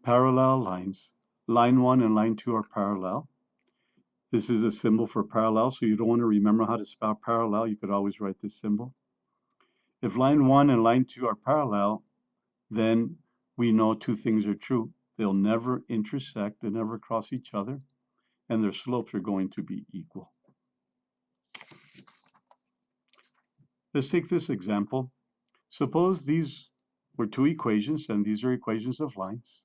Parallel lines. Line 1 and line 2 are parallel. This is a symbol for parallel, so you don't want to remember how to spell parallel. You could always write this symbol. If line 1 and line 2 are parallel, then we know two things are true. They'll never intersect, they never cross each other, and their slopes are going to be equal. Let's take this example. Suppose these were two equations, and these are equations of lines.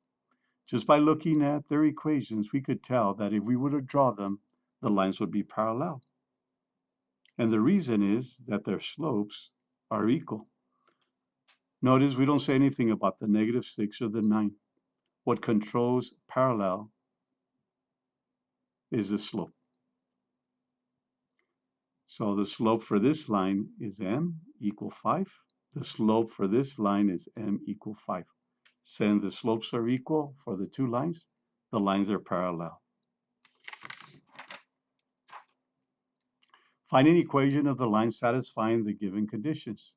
Just by looking at their equations, we could tell that if we were to draw them, the lines would be parallel. And the reason is that their slopes are equal. Notice we don't say anything about the -6 or the 9. What controls parallel is the slope. So the slope for this line is m equal 5. The slope for this line is m equal 5. Since the slopes are equal for the two lines, the lines are parallel. Find an equation of the line satisfying the given conditions.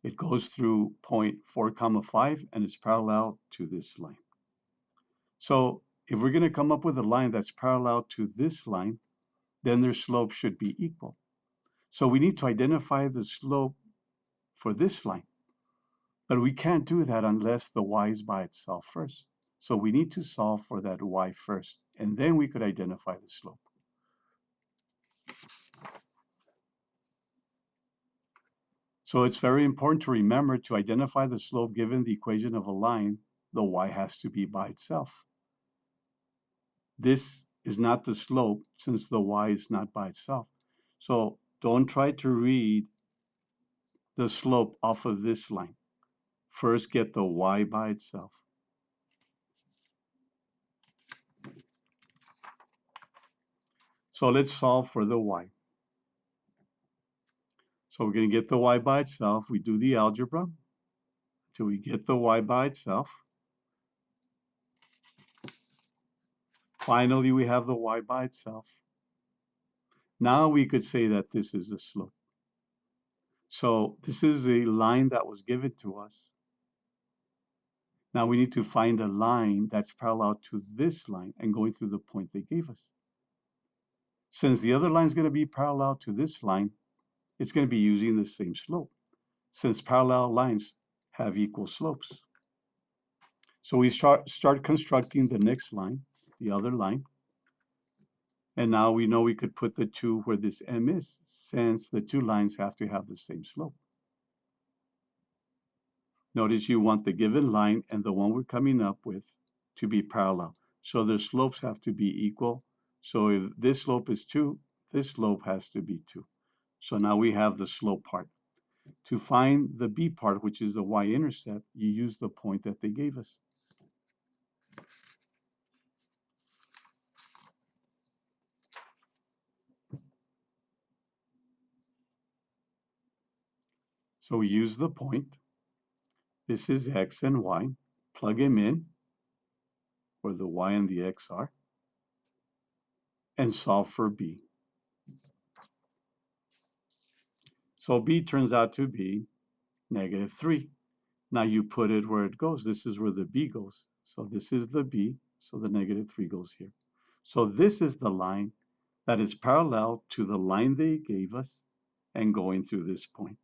It goes through point 4, 5, and is parallel to this line. So if we're going to come up with a line that's parallel to this line, then their slope should be equal. So we need to identify the slope for this line. But we can't do that unless the y is by itself first. So we need to solve for that y first, and then we could identify the slope. So it's very important to remember to identify the slope given the equation of a line, the y has to be by itself. This is not the slope since the y is not by itself. So don't try to read the slope off of this line. First, get the y by itself. So let's solve for the y. So we're going to get the y by itself. We do the algebra until we get the y by itself. Finally, we have the y by itself. Now we could say that this is the slope. So this is a line that was given to us. Now we need to find a line that's parallel to this line and going through the point they gave us. Since the other line is going to be parallel to this line, it's going to be using the same slope, since parallel lines have equal slopes. So we start constructing the next line, the other line. And now we know we could put the 2 where this m is, since the two lines have to have the same slope. Notice you want the given line and the one we're coming up with to be parallel. So their slopes have to be equal. So if this slope is 2, this slope has to be 2. So now we have the slope part. To find the b part, which is the y-intercept, you use the point that they gave us. So we use the point. This is x and y. Plug them in where the y and the x are, and solve for b. So b turns out to be -3. Now you put it where it goes. This is where the b goes. So this is the b, so the -3 goes here. So this is the line that is parallel to the line they gave us and going through this point.